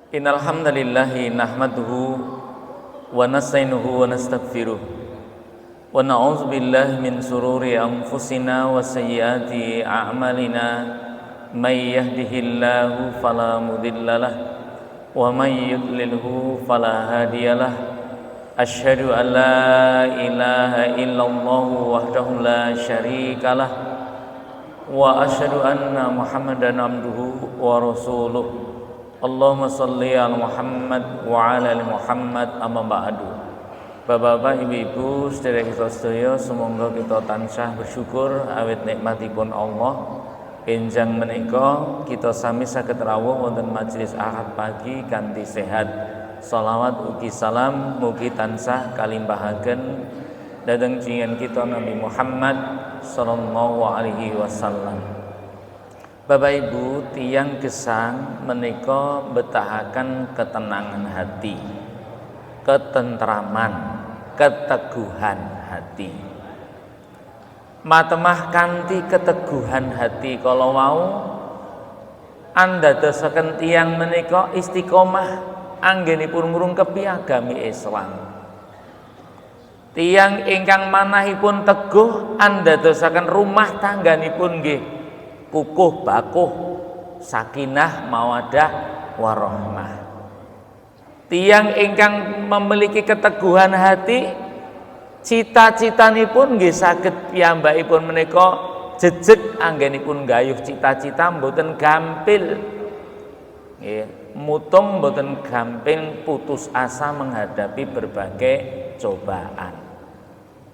Innal hamdalillahi nahmaduhu wa nasta'inuhu wa nastaghfiruh wa na'udzu billahi min shururi anfusina wa sayyiati a'malina may yahdihillahu fala mudhillalah wa may yudlilhu fala hadiyalah. Asyhadu an la ilaha illallah wahdahu la syarikalah wa asyhadu anna Muhammadan abduhu wa rasuluh. Allahumma sholli ala Muhammad wa ala ali Muhammad, amma ba'du. Bapak-bapak, ibu-ibu, sedherek kita sedaya, semoga kita tansah bersyukur awit nikmatipun Allah. Enjang menika kita sami saged rawuh wonten majelis Ahad pagi kanthi sehat. Shalawat ugi salam mugi tansah kalimbahaken dhateng jinten kita Nabi Muhammad sallallahu alaihi wasallam. Bapak Ibu, tiyang gesang menika betahaken ketenangan hati, ketentraman, keteguhan hati. Matemah kanthi keteguhan hati kala wau andadosaken tiyang menika istiqomah anggenipun ngrungkepi agami Islam. Tiyang ingkang manahipun teguh andadosaken rumah tangganipun nggih kukuh bakuh, sakinah mawaddah warahmah. Tiyang ingkang memiliki keteguhan hati, cita-citanipun nggih saged piyambakipun menika jejeg anggenipun gayuh cita-cita mboten gampil. Nggih, mutung mboten gampil putus asa menghadapi berbagai cobaan.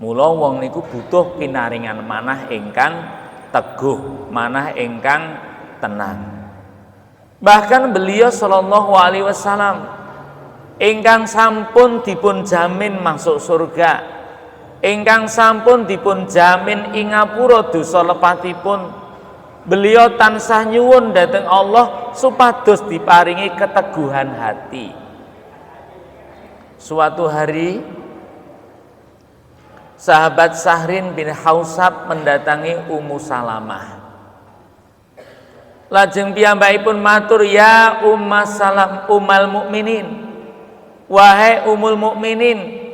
Mula wong niku butuh pinaringan manah ingkang teguh, manah ingkang tenang. Bahkan beliau sallallahu alaihi wasallam ingkang sampun dipun jamin masuk surga, ingkang sampun dipun jamin ing ngapura dosa lepatipun, beliau tansah nyuwun dhateng Allah supados diparingi keteguhan hati. Suatu hari sahabat Sahrin bin Hausab mendatangi Ummu Salamah. Lajeng piyambakipun matur, "Ya Ummal Mukminin, wahai Ummul Mukminin,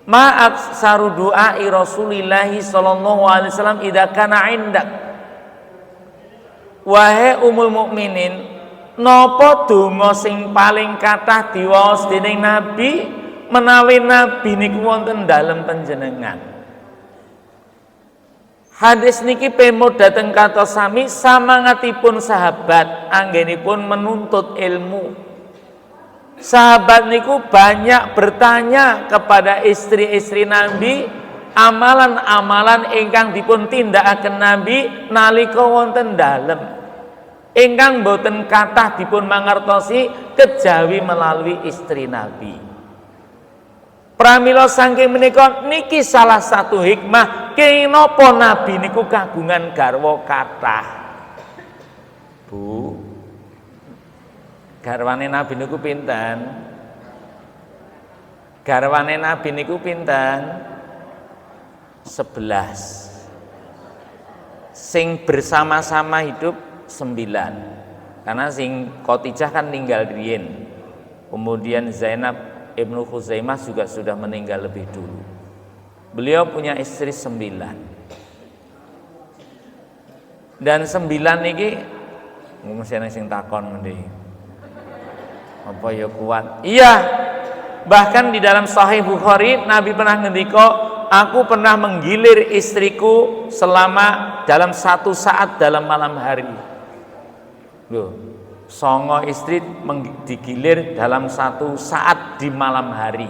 ma aksaru du'ai Rasulillah sallallahu alaihi wasallam idza kana indak." Wahai Ummul Mukminin, napa donga sing paling kathah diwaos dening Nabi menawi Nabi niku wonten dalem panjenengan? Hadis niki pemut dhateng katos sami samangatipun sahabat anggenipun menuntut ilmu. Sahabat niku banyak bertanya kepada istri-istri Nabi amalan-amalan ingkang dipun tindakaken Nabi nalika wonten dalem, ingkang boten kathah dipun mangertosi kejawi melalui istri Nabi. Pramila saking menika niki salah satu hikmah kenapa Nabi niku kagungan garwa kathah. Bu, garwane Nabi niku pinten? Garwane Nabi niku pinten? 11. Sing bersama-sama hidup 9. Karena sing Khadijah kan tinggal riyen. Kemudian Zainab Ibnu Khuzaimah juga sudah meninggal lebih dulu. Beliau punya istri 9. Dan 9 niki mesti ana sing takon ngendi. Apa ya kuat? Iya. Bahkan di dalam Sahih Bukhari Nabi pernah ngendika, "Aku pernah menggilir istriku selama dalam 1 saat dalam malam hari." Loh, songo istri digilir dalam 1 saat di malam hari.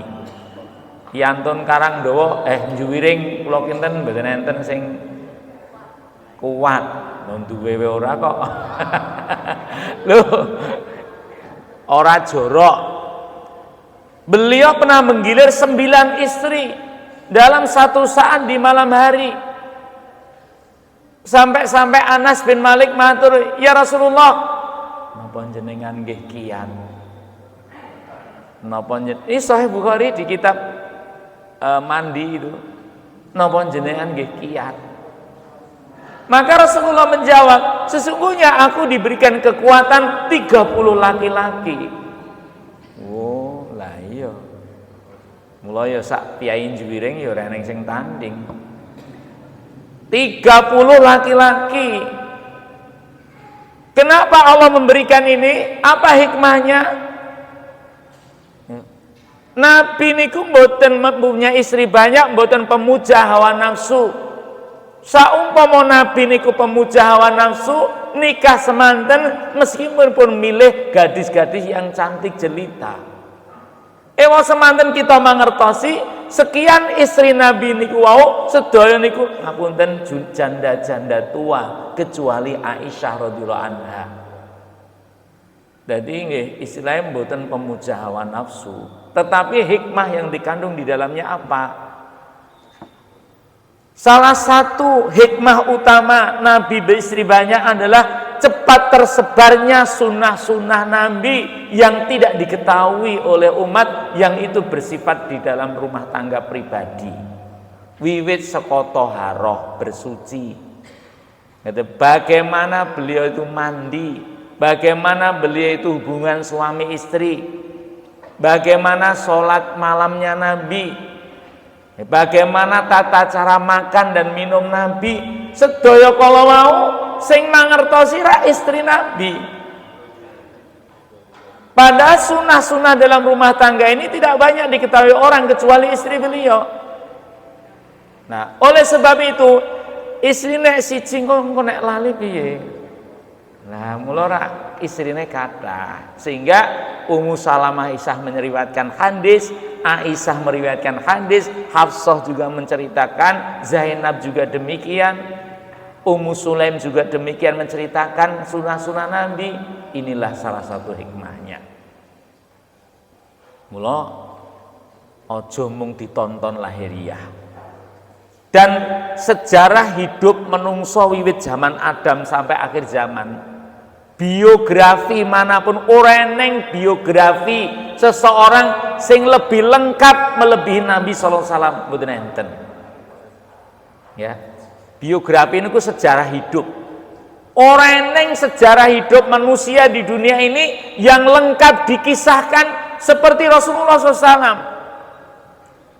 Yantun Karangdawa njuwiring kula kinten mboten enten sing kuat. Duwe ora kok. Loh, ora jorok. Beliau pernah menggilir 9 istri dalam 1 saat di malam hari. Sampai Anas bin Malik matur, "Ya Rasulullah, napa jenengan nggih kian?" Napa jenengan? Ini Sahih Bukhari di kitab mandi itu. Napa jenengan nggih kiat? Maka Rasulullah menjawab, "Sesungguhnya aku diberikan kekuatan 30 laki-laki." Oh, lah iya. Mula ya sak piyai juwiring ya ora ning sing tanding. 30 laki-laki. Kenapa Allah memberikan ini? Apa hikmahnya? Nabi niku mboten mempunyai istri banyak, mboten pemuja hawa nafsu. Saumpama Nabi niku pemuja hawa nafsu, nikah semanten meskipun pun milih gadis-gadis yang cantik jelita. Ewa semanten kita mangertosi sekian istri Nabi niku wau sedaya niku ngapunten janda-janda tua kecuali Aisyah radhiyallahu anha. Jadi nggih istilahnya mboten pemuja hawa nafsu, tetapi hikmah yang dikandung di dalamnya apa? Salah satu hikmah utama Nabi beristri banyak adalah cepat tersebarnya sunnah-sunnah Nabi yang tidak diketahui oleh umat yang itu bersifat di dalam rumah tangga pribadi. Wiwit saka thaharah bersuci. Bagaimana beliau itu mandi, bagaimana beliau itu hubungan suami istri, bagaimana sholat malamnya Nabi, bagaimana tata cara makan dan minum Nabi, sedaya kala wau sing mangertosi ra istri Nabi. Pada sunah-sunah dalam rumah tangga ini tidak banyak diketahui orang kecuali istri beliau. Nah, oleh sebab itu istri nek siji kok nek lali piye? Nah, mula ra istrine kathah. Sehingga Ummu Salamah Aisyah meriwayatkan hadis, Aisyah meriwayatkan hadis, Hafsah juga menceritakan, Zainab juga demikian, Ummu Sulaim juga demikian menceritakan sunah-sunah Nabi. Inilah salah satu hikmahnya. Mula aja mung ditonton lahiriah. Dan sejarah hidup menungso wiwit zaman Adam sampai akhir zaman, biografi manapun ora eneng biografi seseorang sing lebih lengkap melebihi Nabi sallallahu alaihi wasallam mboten enten. Ya. Biografi niku sejarah hidup. Ora eneng sejarah hidup manusia di dunia ini yang lengkap dikisahkan seperti Rasulullah SAW.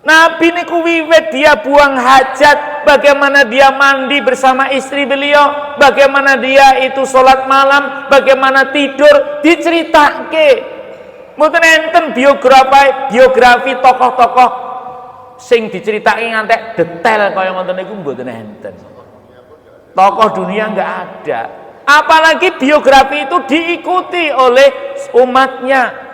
Nabi niku wiwit dia buang hajat, bagaimana dia mandi bersama istri beliau, bagaimana dia itu sholat malam, bagaimana tidur, diceritake. Mboten enten biografi tokoh-tokoh sing diceritake ngantek detail kaya ngoten niku mboten enten. Tokoh dunia enggak ada. Apalagi biografi itu diikuti oleh umatnya.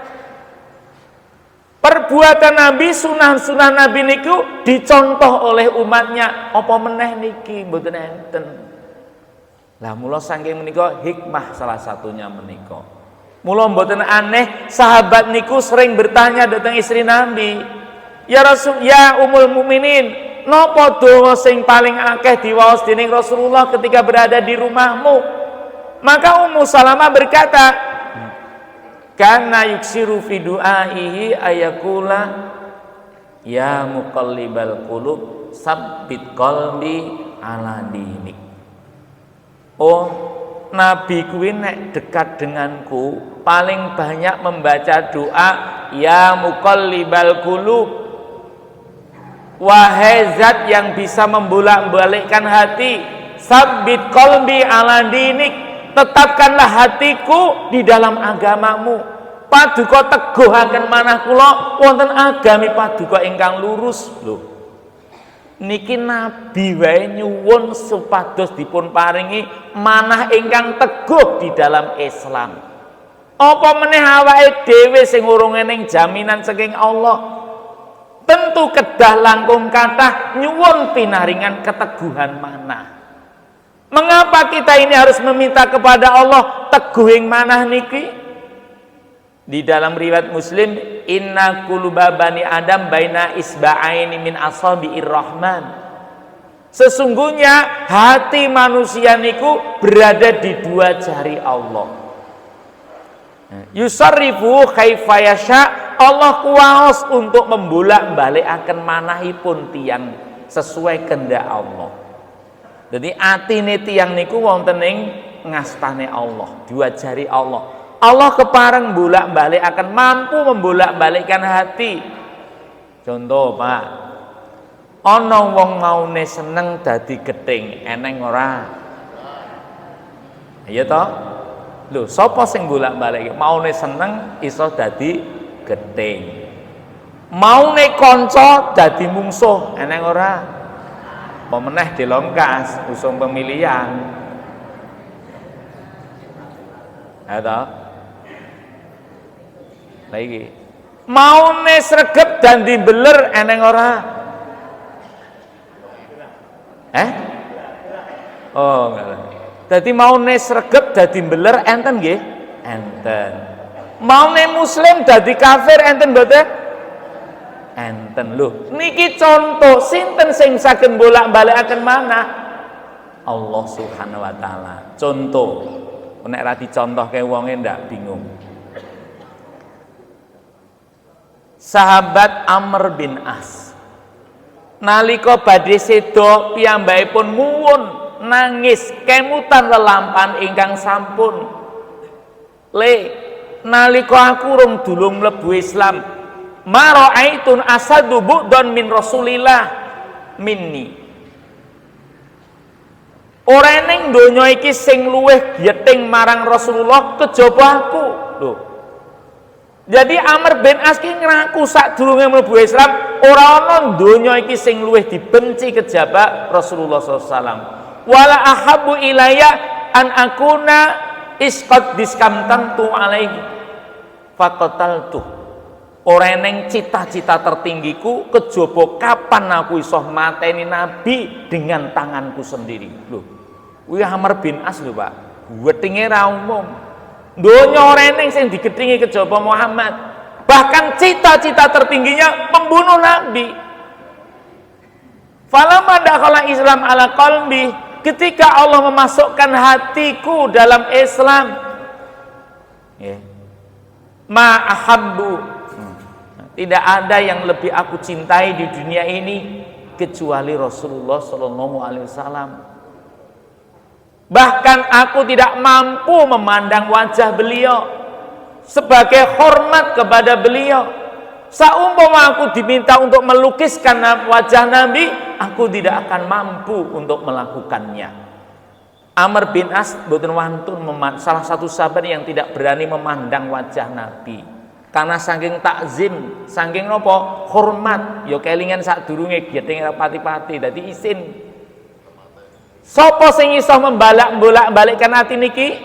Perbuatan Nabi, sunah-sunah Nabi niku dicontoh oleh umatnya. Apa meneh niki mboten enten. Lah mula saking menika hikmah salah satunya menika. Mula mboten aneh sahabat niku sering bertanya datang istri Nabi, "Ya Rasul, ya Ummul Mukminin, napa donga sing paling akeh diwaos dening Rasulullah ketika berada di rumahmu?" Maka Ummu Salamah berkata, karena yuksiru fi du'aihi ayakula ya muqallibal qulub sabbit qalbi ala dinik. Oh, Nabi kuwi nek dekat denganku paling banyak membaca doa ya muqallibal qulub, wahai zat yang bisa membolak-balikkan hati, sabbit qalbi ala dinik, tetapkanlah hatiku di dalam agamamu. Paduka teguhaken manah kula wonten agami paduka ingkang lurus. Lho, niki Nabi wae nyuwun supados dipun paringi manah ingkang teguh di dalam Islam. Apa meneh awake dhewe sing urung eneng jaminan saking Allah, tentu kedah langkung kathah nyuwun pinaringan keteguhan manah. Mengapa kita ini harus meminta kepada Allah teguhing manah niki? Di dalam riwayat Muslim, inna quluba bani Adam baina isba'aini min asabi'ir rahman. Sesungguhnya hati manusia niku berada di dua jari Allah. Yusarrifu kaifa yasha, Allah kuwaos untuk membolak-balikaken manahipun tiyang sesuai kehendak Allah. Jadi atine tiyang niku wonten ing ngastane Allah, dua jari Allah. Allah kepareng bolak-balik akan mampu membolak-balikkan hati. Contoh, Pak, ana wong maune seneng dadi gething, eneng ora? Iya toh? Lho, sapa sing bolak-balik? Maune seneng iso dadi gething. Maune kanca dadi mungsuh, eneng ora? Apa meneh dilongkas usung pemilihan. Ya toh? Lagi. Maune sregep dan dibeler eneng ora? Oh, enggak. Dadi maune sregep dadi beler enten nggih? Enten. Maune muslim dadi kafir enten mboten? Enten lho. Niki contoh sinten sing saged bolak-balikaken mana? Allah Subhanahu wa taala. Contoh. Nek ra dicontohke wonge ndak bingung. Sahabat Amr bin As nalika badhe seda piyambakipun muwun nangis kemutan lelampan ingkang sampun. Le nalika aku rung dulung mlebu Islam, maraaitun asadu bu'don min Rasulillah minni. Ora ning donya iki sing luwih gething marang Rasulullah kejaba aku. Lho. Jadi Amr bin As ki ngaku sadurunge mlebu Islam, ora ana donya iki sing luwih dibenci kejaba Rasulullah SAW. Wala ahabbu ilayya an akuna isqad diskamtantu alaihi faqataltu. Ora eneng cita-cita tertinggiku kejaba kapan aku iso mateni nabi dengan tanganku sendiri. Lho, kuwi Amr bin As lho, Pak. Wetenge ra umum. Donya ora eneng sing digedhingi kejaba Muhammad. Bahkan cita-cita tertingginya membunuh nabi. Falamma dakhala Islam ala qalbi, ketika Allah memasukkan hatiku dalam Islam, ma ahabbu, tidak ada yang lebih aku cintai di dunia ini kecuali Rasulullah sallallahu alaihi wasallam. Bahkan aku tidak mampu memandang wajah beliau sebagai hormat kepada beliau. Saumpama aku diminta untuk melukiskan wajah Nabi, aku tidak akan mampu untuk melakukannya. Amr bin As boten wantun salah satu sahabat yang tidak berani memandang wajah Nabi. Karena saking takzim, saking nopo hormat, yo kelingan sadurunge gething pati-pati dadi isin. Sapa sing iso membolak-balikkan hati niki?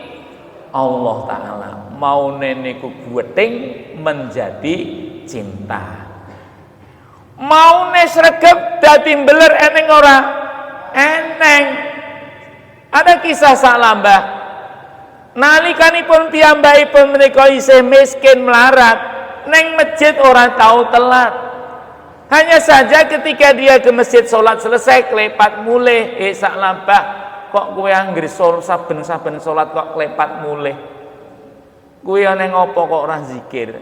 Allah taala. Maune niku gething menjadi cinta. Maune sregep dadi mbeler eneng ora? Eneng. Ada kisah salambah. Nalikanipun piyambakipun menika isih miskin melarat, neng masjid ora tahu telat. Hanya saja ketika dia ke masjid sholat selesai klepat mulih, sak lampah kok kowe anggere saben-saben sholat kok klepat mulih. Kuwi ana ngopo kok ora zikir?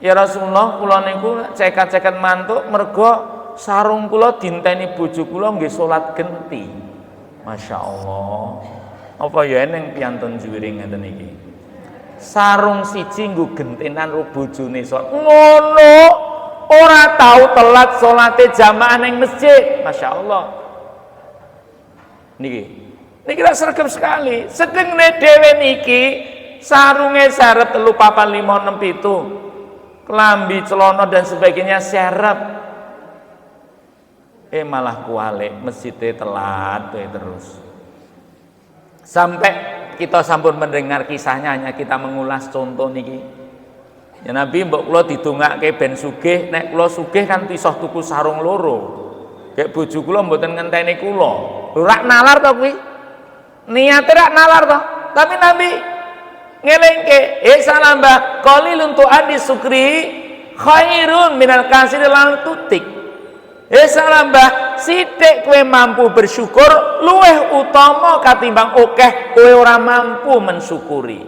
Ya Rasulullah, kula niku cekat-cekat mantuk mergo sarung kula dinteni bojo kula nggih sholat genti. Masya Allah. Apa ya eneng piantun juwiring ngeten iki. Sarung siji nggo gentenan ro bojone sholat. Ngono. Ora tahu telat salate jamaah ning masjid. Masya Allah. Niki ra sregep sekali. Sedengne dhewe niki sarunge sarep 3 4 5 6 7. Kelambi, celana dan sebagainya serep. Malah kualik masjidnya telat terus. Sampai kita sampun mendengar kisahnya, hanya kita mengulas contoh niki. Ya Nabi mbok kula didongake ben sugih, nek kula sugih kan iso tuku sarung loro. Kayak bojo kula mboten ngenteni kula. Lho rak nalar to kuwi. Niate rak nalar to. Tapi Nabi ngelingke, salambah qalilun tu'addi sukri khairun minal kasiri lan tutik. Salambah sithik kowe mampu bersyukur luweh utama katimbang akeh kowe ora mampu mensyukuri.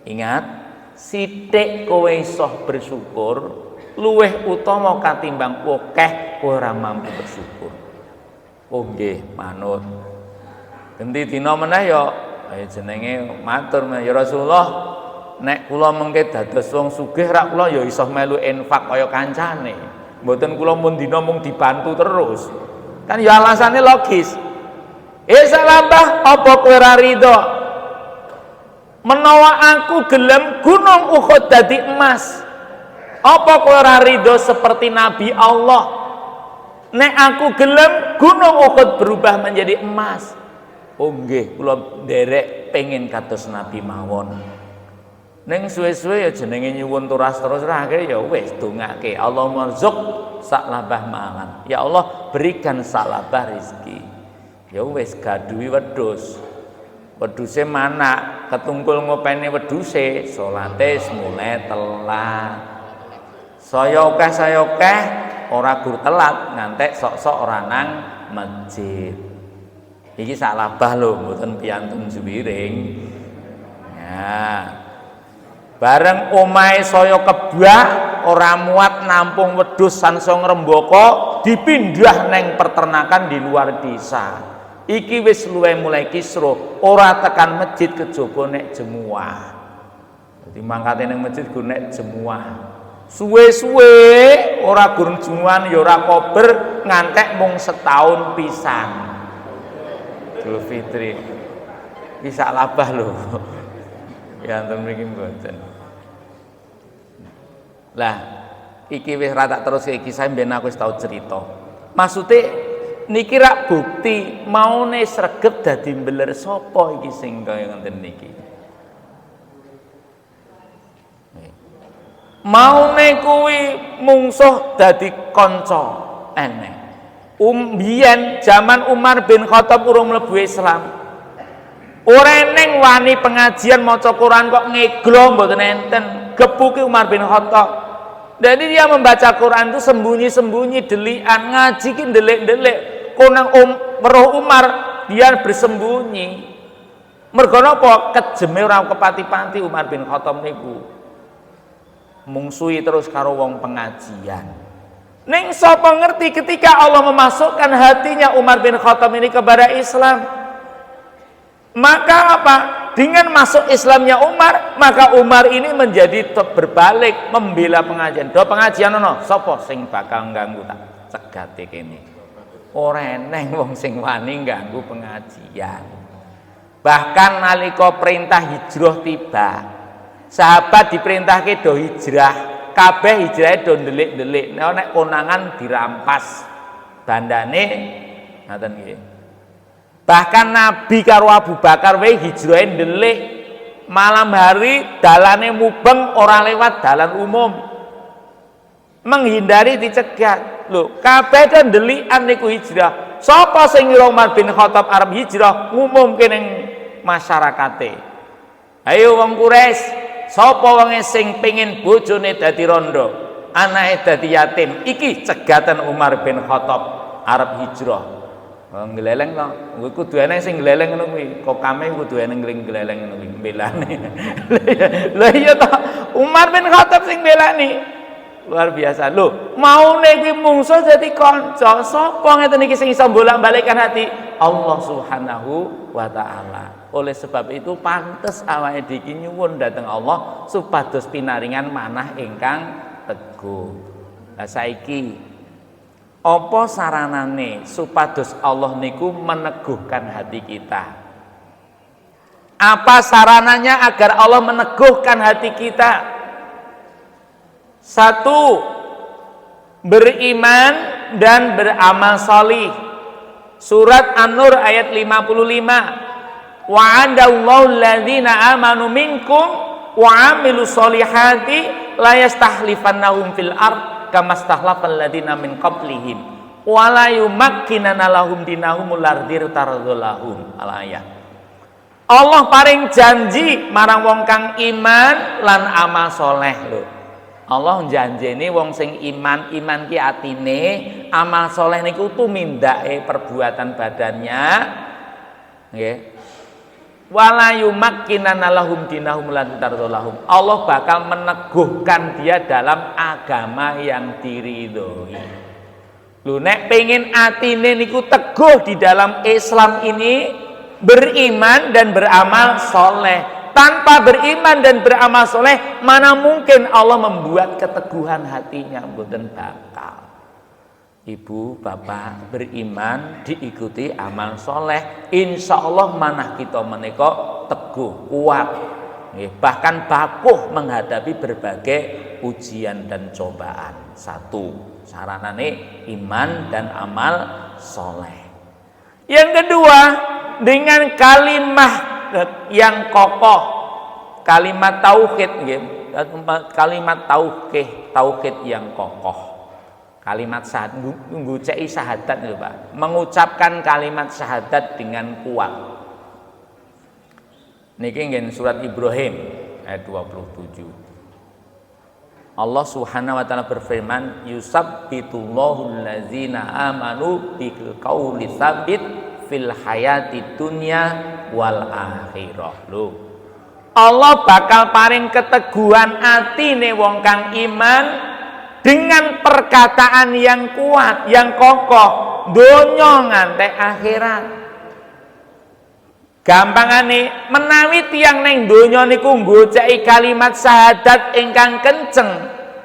Ingat, sithik kowe iso bersyukur luweh utama katimbang akeh ora mampu bersyukur. Oh nggih, manut. Genti dina meneh ya jenenge matur ya Rasulullah, nek kula mengke dados wong sugih rak kula ya iso melu infak kaya kancane. Mboten kula mun dina mung dibantu terus. Kan ya alasannya logis. Salah Mbah, apa kowe ora rido? Menawa aku gelem gunung Uhud dadi emas. Apa kowe ora rido seperti Nabi Allah? Nek aku gelem gunung Uhud berubah menjadi emas. Oh nggih, kula nderek pengen kados Nabi mawon. Ning suwe-suwe ya jenenge nyuwun terus akhire ya wis dongake Allahumma rzuq saklabah malan. Ya Allah berikan saklabah rezeki. Ya wis gaduhi wedhus. Wedhuse mana ketungkul ngopeni wedhuse, salate mulai telat. Saya akeh ora gur telat ngantek sok-sok ora nang masjid. Iki saklabah lho mboten piantun juwiring. Ya. Bareng omahe saya kebak ora muat nampung wedhus sansong rembaka dipindah neng peternakan di luar desa. Iki wis luwih mulai kisruh, ora tekan masjid kejaba nek jemuah. Dadi mangkate ning masjid gur nek jemuah. Suwe-suwe ora gur jemuan ya ora kober ngantek mung setahun pisan. Idul Fitri. Iki sak labah lho. Ya enten mriki mboten. Lah, iki wis ra tak terus iki saya ben aku wis tau cerita. Maksude niki rak bukti maune sregep dadi mbeler sapa iki sing kaya ngenten niki. Maune kuwi mungsuh dadi kanca eneng. Biyen zaman Umar bin Khattab urung mlebu Islam. Ora eneng wani pengajian maca Quran kok ngeglo mboten enten. Gepuki Umar bin Khattab. Jadi dia membaca Quran itu sembunyi-sembunyi, delian, ngaji ki ndelik-ndelik. Konang weruh Umar dia bersembunyi. Mergo napa? Kejeme ora kepati-pati Umar bin Khattab niku. Mungsuhi terus karo wong pengajian. Ning sapa ngerti ketika Allah memasukkan hatinya Umar bin Khattab ini kepada Islam. Maka apa? Dengan masuk Islamnya Umar, maka Umar ini menjadi berbalik membela pengajian. Do pengajian ono, sapa sing bakal ganggu tak cegate kene. Ora eneng wong sing wani ganggu pengajian. Bahkan nalika perintah hijrah tiba, sahabat diperintahke do hijrah, kabeh hijrahe do ndelik-ndelik. Nek konangan dirampas bandane ngaten nggih. Bahkan Nabi karo Abu Bakar wae hijrahe ndelik, malam hari dalane mubeng ora lewat dalan umum, menghindari dicegat. Lho kabeh kan ndelikan niku hijrah. Sapa sing ngira Umar bin Khattab arep hijrah ngumumke ning masyarakate. Ayo wong Quraisy, sapa wonge sing pengin bojone dadi rondo, anake dadi yatim, iki cegatan Umar bin Khattab arep hijrah. Ngeleleng to, kuwi kudu eneng sing ngeleleng ngono kuwi. Kok kame kudu eneng ngeleleng ngono kuwi mbelane. Lha iya to, Umar bin Khattab sing belani. Luar biasa. Lho, maune kuwi mungsuh dadi kanca. Sapa ngeten iki sing iso bolak-balikkan hati? Allah Subhanahu wa taala. Oleh sebab itu pantes awake iki nyuwun dhateng Allah supados pinaringan manah ingkang teguh. Lah saiki apa saranane supados Allah niku meneguhkan hati kita? Apa sarananya agar Allah meneguhkan hati kita? Satu, beriman dan beramal salih. Surat An-Nur ayat 55. Wa'adallahu alladzina amanu minkum wa 'amilus solihati la yastakhlifannahum fil ardh kama stahlafal ladina min qablihim wala yumakkinana lahum dinahum lardir taradulahum. Al-ayat. Allah paring janji marang wong kang iman lan amal soleh lho. Allah janjeni wong sing iman ki atine, amal soleh niku tumindake perbuatan badannya nggih. Wala yumakkinana lahum dinahum lan tardulahum. Allah bakal meneguhkan dia dalam agama yang diridhoi. Lho nek pengin atine niku teguh di dalam Islam ini, beriman dan beramal soleh, tanpa beriman dan beramal soleh, mana mungkin Allah membuat keteguhan hatinya? Mboten bakal. Ibu bapak beriman diikuti amal soleh, insya Allah manah kita menika teguh kuat, bahkan bakuh menghadapi berbagai ujian dan cobaan. Satu saranane iman dan amal soleh. Yang kedua, dengan kalimat yang kokoh, kalimat tauhid, kalimat tauhid yang kokoh. Kalimat syahadat, ngucai syahadat itu Pak. Mengucapkan kalimat syahadat dengan kuat. Niki ngen surat Ibrahim ayat 27. Allah Subhanahu wa taala berfirman, yusabbitullahu allazina amanu bil qauli tsabit fil hayati dunya wal akhirah. Lho. Allah bakal paring keteguhan atine wong kang iman dengan perkataan yang kuat, yang kokoh, donya ngantek akhirat. Gampangane menawi tiyang neng donya niku nggoceki kalimat syahadat ingkang kenceng,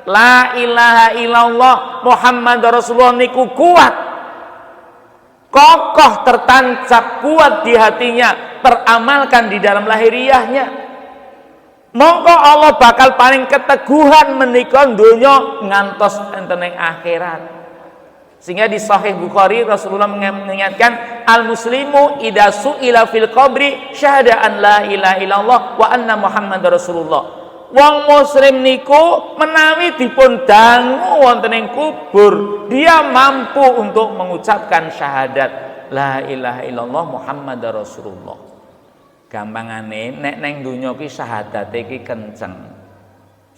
la ilaha illallah Muhammadur Rasulullah niku kuat, kokoh tertancap kuat di hatinya, teramalkan di dalam lahiriahnya, mongko Allah bakal paling keteguhan menika donya ngantos enten ing akhirat. Sehingga di Sahih Bukhari Rasulullah mengingatkan, al muslimu idza su'ila fil qabri syahada an la ilaha illallah wa anna muhammadar rasulullah. Wong muslim niku menawi dipun dangu wonten ing kubur, dia mampu untuk mengucapkan syahadat la ilaha illallah muhammadar rasulullah. Gampangane nek neng donya ki syahadat iki kenceng.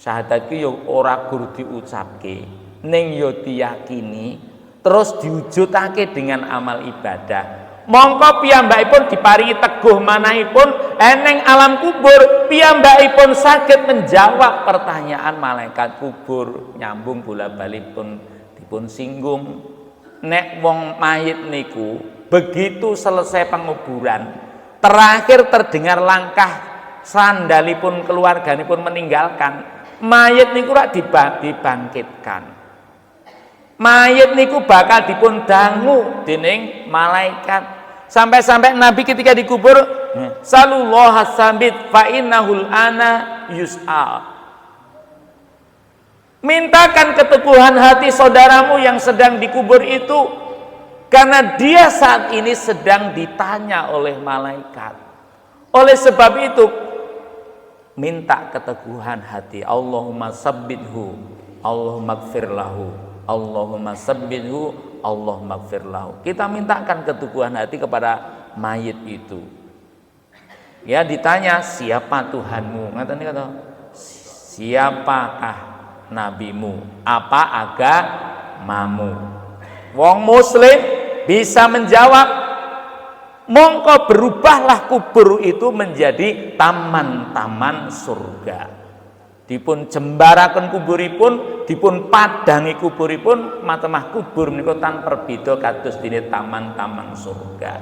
Syahadat ki yo ora gur diucapke, ning yo diyakini, terus diwujudake dengan amal ibadah. Mongko piyambakipun diparingi teguh manahipun eneng alam kubur, piyambakipun saged menjawab pertanyaan malaikat kubur. Nyambung bola-balik pun dipun singgung. Nek wong mayit niku begitu selesai penguburan, terakhir terdengar langkah sandalipun keluarganipun meninggalkan, mayit niku rak dibangkitkan. Mayit niku bakal dipun dangu dening malaikat. Sampai-sampai Nabi ketika dikubur, sallallahu hasabit fa innahul ana yus'al. Mintakan keteguhan hati saudaramu yang sedang dikubur itu, karena dia saat ini sedang ditanya oleh malaikat. Oleh sebab itu, minta keteguhan hati. Allahumma sabbithu, Allahumma gfir lahu, Allahumma sabbithu, Allahumma gfir lahu. Kita mintakan keteguhan hati kepada mayit itu. Ya, ditanya, siapa Tuhanmu? Ngaten kata, siapakah nabimu? Apa agamamu? Wong muslim bisa menjawab, mongko berubahlah kubur itu menjadi taman-taman surga. Dipun jembaraken kuburipun, dipun padangi kuburipun, matemah kubur menika tan perbeda kados dene taman-taman surga.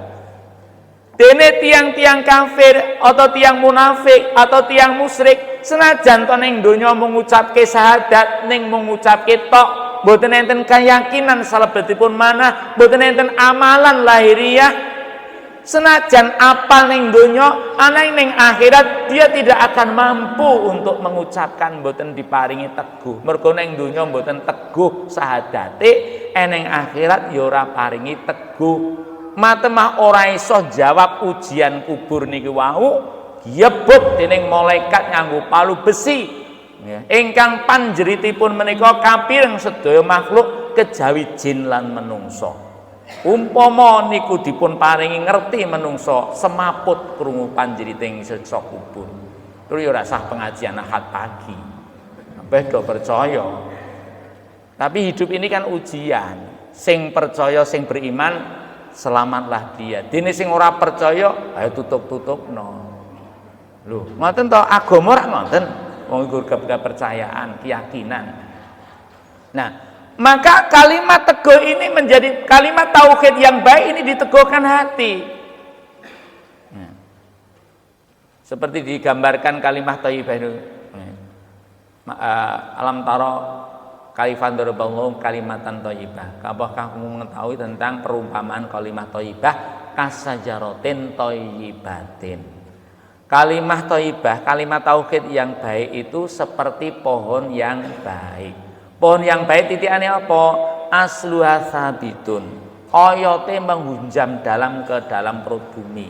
Dene tiang-tiang kafir atau tiang munafik atau tiang musyrik, senajan to ning donya mengucapke syahadat, ning mengucapke tok, mboten enten keyakinan salebetipun manah, mboten enten amalan lahiriah, senajan apal ning donya, ana ning akhirat dia tidak akan mampu untuk mengucapkan, mboten diparingi teguh. Mergo ning donya mboten teguh syahadate, ning akhirat ya ora paringi teguh. Matemah ora iso jawab ujian kubur niki wau, yebut dening malaikat nganggo palu besi. Ya, ingkang panjeritipun menika kapireng sedaya makhluk kejawi jin lan menungso. Umpama niku dipun paringi ngerti menungso, semaput krungu panjeriting siksa kubur. Terus ya ora sah pengajian Ahad pagi. Kabeh do percaya. Tapi hidup ini kan ujian. Sing percaya, sing beriman, selamatlah dia. Dene sing ora percaya, ayo tutup-tutupno. Lho, ngoten to agama ora ngoten. Wong iku kepercayaan, keyakinan. Nah, maka kalimat teguh ini menjadi kalimat tauhid yang baik ini diteguhkan hati. Seperti digambarkan kalimat thayyibah itu. Alam taro kaifan daraballahu kalimatan thayyibah. Apakah kamu mengetahui tentang perumpamaan kalimat thayyibah kasajaratin thayyibatin. Kalimat thayyibah, kalimat tauhid yang baik itu seperti pohon yang baik. Pohon yang baik titikane apa? Asluha sabitun. Oyote menghunjam ke dalam perut bumi.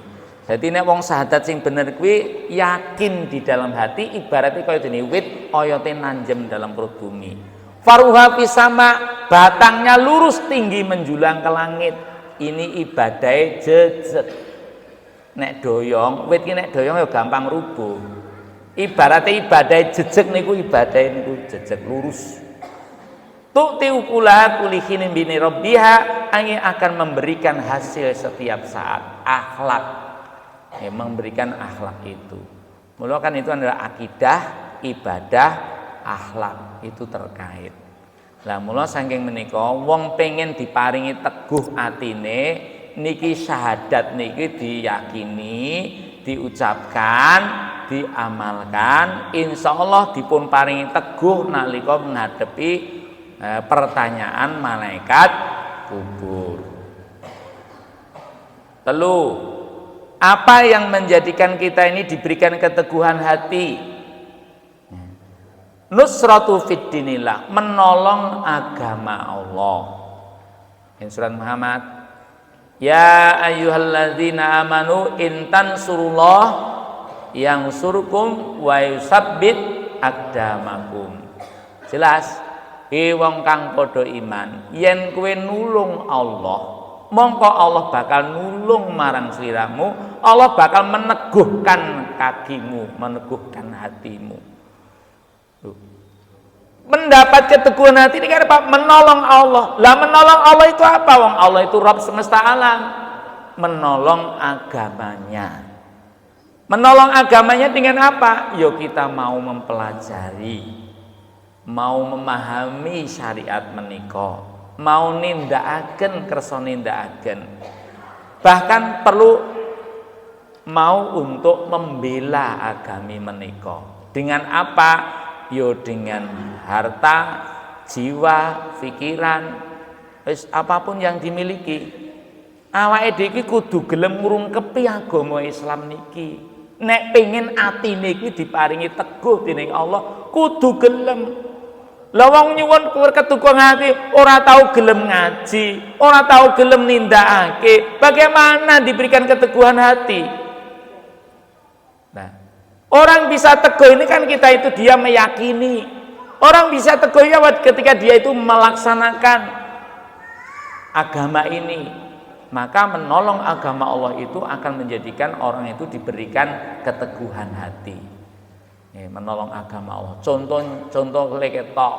Jadi nek wong syahadat sing bener kuwi yakin di dalam hati, ibaratnya kaya dene wit oyote nanjem dalam perut bumi. Faruha pisama, batangnya lurus tinggi menjulang ke langit. Ini ibadah jejeg. Nek doyong, wit ki nek doyong ya gampang rubuh. Ibaratnya ibadah jejeg niku ibadah niku jejeg lurus. Tu'ti ukulaha kulihin bini rabbiha, angin akan memberikan hasil setiap saat. Akhlak, ya, memberikan akhlak itu. Mula kan itu adalah akidah, ibadah, akhlak itu terkait. Lah mula saking menika wong pengen diparingi teguh atine niki syahadat niki diyakini, diucapkan, diamalkan, insyaallah dipun paringi teguh nalika menghadapi pertanyaan malaikat kubur. Telu, apa yang menjadikan kita ini diberikan keteguhan hati? Nusratu fid dinillah, menolong agama Allah. In surat Muhammad, ya ayyuhalladzina amanu in tansurullah yansurkum wa yusabbit aqdamakum. Jelas, wong kang padha iman, yen kowe nulung Allah, mongko Allah bakal nulung marang sliramu, Allah bakal meneguhkan kakimu, meneguhkan hatimu. Mendapat keteguhan hati ini kan apa? Menolong Allah. Lah menolong Allah itu apa? Wong Allah itu Rabb semesta alam. Menolong agamanya. Menolong agamanya dengan apa? Yo kita mau mempelajari, mau memahami syariat menika, mau nindakaken kersa nindakaken. Bahkan perlu mau untuk membela agami menika. Dengan apa? Yo dengan harta, jiwa, pikiran, apapun yang dimiliki. Awake dhewe iki kudu gelem ngrungkepi agama Islam niki. Nek pengen atine iki diparingi teguh dening Allah, kudu gelem. Lah wong nyuwun keteguhan hati ora tahu gelem ngaji, ora tahu gelem nindakake, bagaimana diberikan keteguhan hati? Nah, orang bisa teguh ini kan kita itu dia meyakini. Orang bisa teguh ya ketika dia itu melaksanakan agama ini. Maka menolong agama Allah itu akan menjadikan orang itu diberikan keteguhan hati. Ya, menolong agama Allah. Contoh ketok.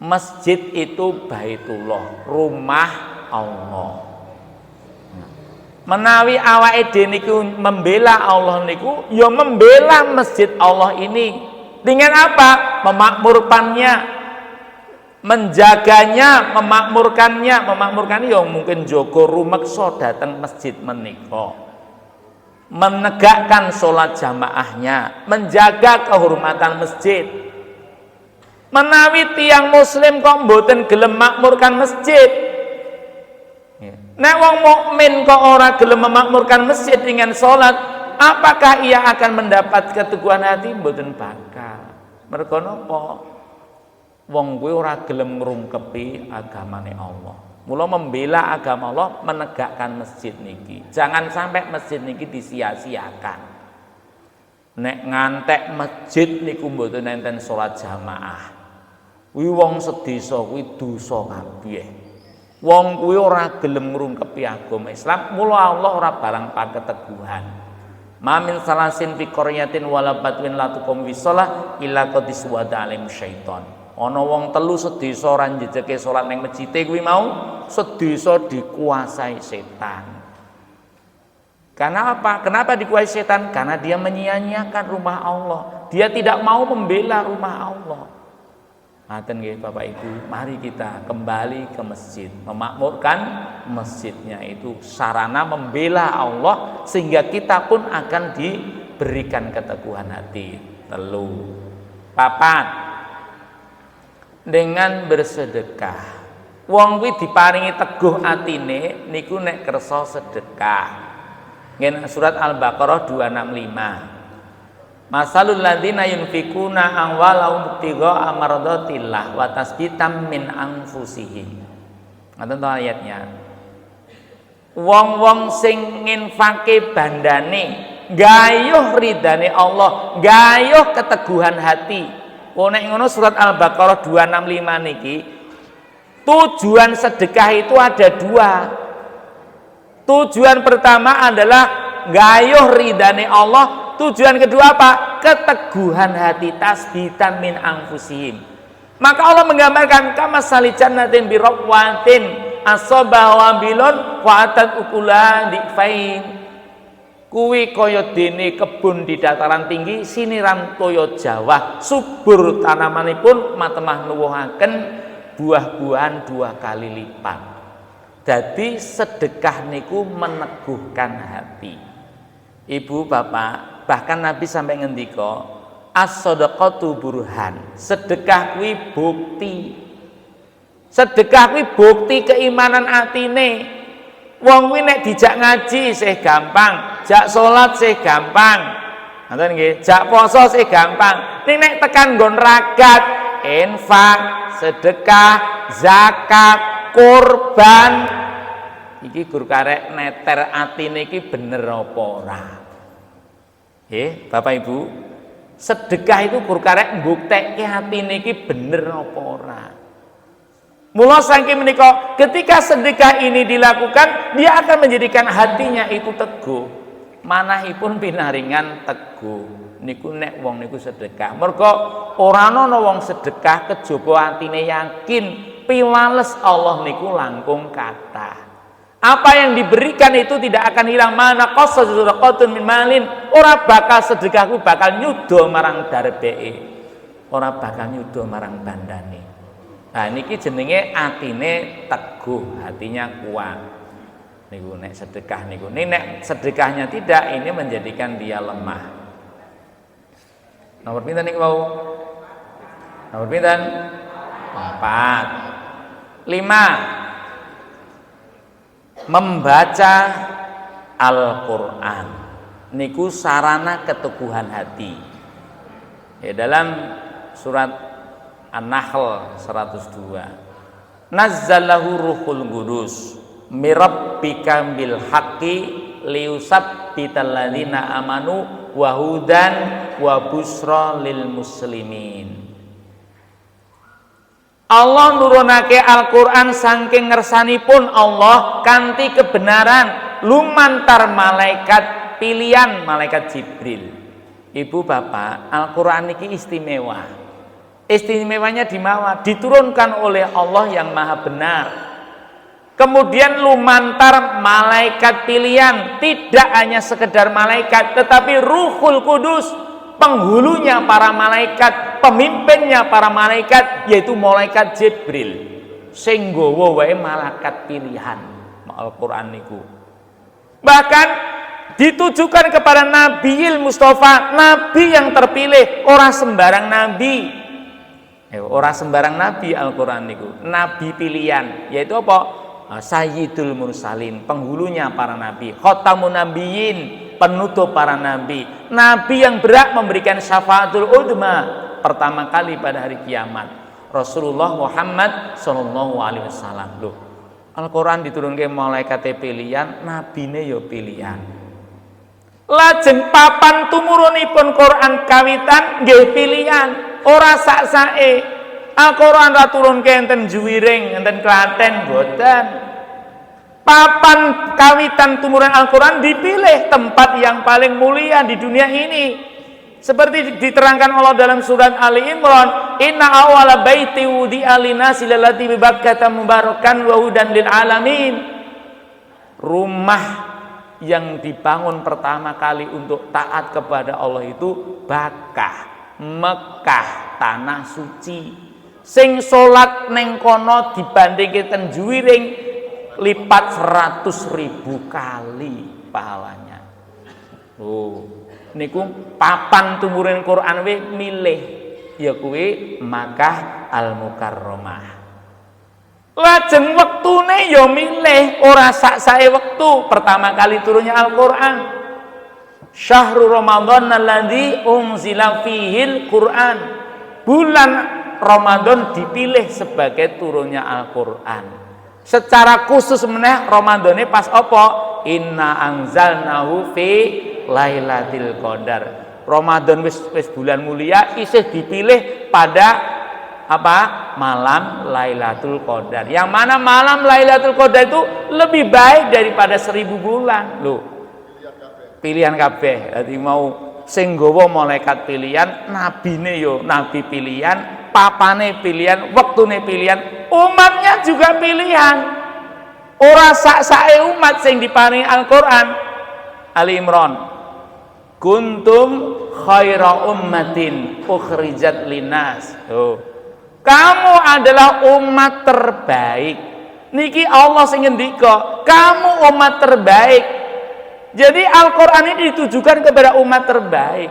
Masjid itu Baitullah, rumah Allah. Menawi awake dhewe niku membela Allah niku, ya membela masjid Allah ini. Dengan apa? Memakmurkannya, menjaganya, memakmurkannya. Memakmurkan ya mungkin jaga rumeksa dateng masjid menika. Menegakkan sholat jamaahnya, menjaga kehormatan masjid. Menawi tiang muslim kok mboten gelem makmurkan masjid. Nek wong mukmin kok ora gelem memakmurkan masjid dengan sholat, apakah ia akan mendapat keteguhan hati? Mboten bakal. Mergo napa? Wong kuwi ora gelem ngrungkepi agamane Allah. Mula membela agama Allah, menegakkan masjid niki. Jangan sampai masjid niki disia-siakan. Nek ngantek masjid niku mboten enten sholat jamaah. Kuwi wong sedesa kuwi dosa kabeh. Wong kuwi ora gelem ngrungkepi agama Islam, mula Allah ora barang paketeguhan. Mamin salasin fi qaryatin wala batwin la tuqum bisalah illa qad iswada alim syaiton. Ana wong telu sedesa ora njejeke salat ning masjide kuwi mau, sedesa dikuasai setan. Karena apa? Kenapa dikuasai setan? Karena dia menyia-nyiakan rumah Allah. Dia tidak mau membela rumah Allah. Ngaten nggih Bapak Ibu, mari kita kembali ke masjid, memakmurkan masjidnya itu sarana membela Allah sehingga kita pun akan diberikan keteguhan hati. Telu, papat, dengan bersedekah. Wong kuwi diparingi teguh atine niku nek kersa sedekah. Ngen surat Al-Baqarah 265. Masalul ladzina yunfikuna amwalahum ibtigha'a mardatillah wa tasbitan min anfusihim. Ngoten to ayatnya. Wong-wong sing nginfake bandane gayuh ridane Allah, gayuh keteguhan hati. Nek ngono surat Al-Baqarah 265 niki tujuan sedekah itu ada dua. Tujuan pertama adalah gayuh ridane Allah. Tujuan kedua apa? Keteguhan hati, tasbitan min anfusihim. Maka Allah menggambarkan kama salijannatin biraqwatin asaba wabilun wa atat ukula difain. Kuwi kaya dene kebun di dataran tinggi siniran toya Jawa, subur tanamanipun matemah nuwuhaken buah-buahan 2 kali lipat. Jadi sedekah niku meneguhkan hati. Ibu bapak, bahkan Nabi sampai ngendika as-shadaqatu burhan. Sedekah kuwi bukti. Sedekah kuwi bukti keimanan atine. Wong kuwi nek dijak ngaji sih gampang, jak salat sih gampang. Ngoten nggih, jak poso sih gampang. Nek tekan nggon ragat, infak, sedekah, zakat, kurban, iki gur karek neter atine iki bener apa ora? Bapak Ibu, sedekah itu gur karek mbuktekke atine iki bener apa ora. Mula saking menika ketika sedekah ini dilakukan, dia akan menjadikan hatinya itu teguh. Manahipun pinaringan teguh. Niku nek wong niku sedekah. Mergo ora ana wong sedekah kejaba atine yakin piwales Allah niku langkung kathah. Apa yang diberikan itu tidak akan hilang. Mana qasa sadaqatun min malin, ora bakal sedekahku bakal nyuda marang darbeke. Ora bakal nyuda marang bandane. Nah niki jenenge atine teguh, hatinya kuat. Niku nek sedekah niku. Nek sedekahnya tidak, ini menjadikan dia lemah. Nomor pinten niku wau? Nomor pinten? 4. 5. Membaca Al-Qur'an. Niku sarana keteguhan hati. Dalam surat An-Nahl 102. Nazzalahu ruhul qudus mirabbika bil haqqi liyusabbital ladzina amanu wa hudan wa busra lil muslimin. Allah nurunake Al-Qur'an saking ngersanipun Allah kanthi kebenaran lumantar malaikat pilihan malaikat Jibril. Ibu bapak, Al-Qur'an niki istimewa. Istimewanya di mana? Diturunkan oleh Allah yang maha benar. Kemudian lumantar malaikat pilihan, tidak hanya sekedar malaikat, tetapi Ruhul Kudus, penghulunya para malaikat, pemimpinnya para malaikat, yaitu malaikat Jibril. Sing nggawa wae malaikat pilihan Al-Qur'an niku. Bahkan ditujukan kepada Nabiil Mustafa, nabi yang terpilih, orang sembarang nabi. Orang sembarang nabi Al-Qur'an niku, nabi pilihan, yaitu apa? Sayyidul Mursalin, penghulunya para nabi, khatamun nabiyyin, penutup para nabi, nabi yang berhak memberikan syafaatul udma pertama kali pada hari kiamat, Rasulullah Muhammad sallallahu alaihi wasallam. Loh, Al-Qur'an diturunke malaikat pilihan, nabine ya pilihan. Lajeng papan tumurunipun Quran kawitan nggih pilihan. Ora sak-sake. Al-Qur'an ra turunke enten Juwiring, enten Klaten, boten. Papan kawitan tumurun Al-Qur'an dipilih tempat yang paling mulia di dunia ini. Seperti diterangkan Allah dalam surat Ali Imran, "Inna awwala baiti wudi'a lin-nasi lallati bi Bakkah mubarakan wa hudan lil alamin." Rumah yang dibangun pertama kali untuk taat kepada Allah itu Bakkah, Mekah, tanah suci. Sing salat ning kono dibandingke ten juwiring lipat 100.000 kali pahalanya. Niku papan tumurin Quran we milih ya kuwi Makkah Al Mukarramah. Lajeng wektune ya milih ora sak-sake wektu. Pertama kali turunnya Al-Qur'an. Syahrul Ramadan alladzi unzila fihil Qur'an. Bulan Ramadan dipilih sebagai turunnya Al-Qur'an. Secara khusus meneh Ramadane pas apa? Inna anzalnahu fi Lailatul Qadar. Ramadan wis bulan mulia isih dipilih pada apa? Malam Lailatul Qadar. Yang mana malam Lailatul Qadar itu lebih baik daripada 1000 bulan. Loh. Pilihan kabeh. Dadi mau sing nggawa malaikat pilihan, nabine yo nabi pilihan, papane pilihan, wektune pilihan, umatnya juga pilihan. Ora sak-sake umat sing diparingi Al-Qur'an. Ali Imran. Kuntum khaira ummatin ukhrijat linas. Kamu adalah umat terbaik. Niki Allah sing ngendika, kamu umat terbaik. Jadi Al-Qur'an ini ditujukan kepada umat terbaik.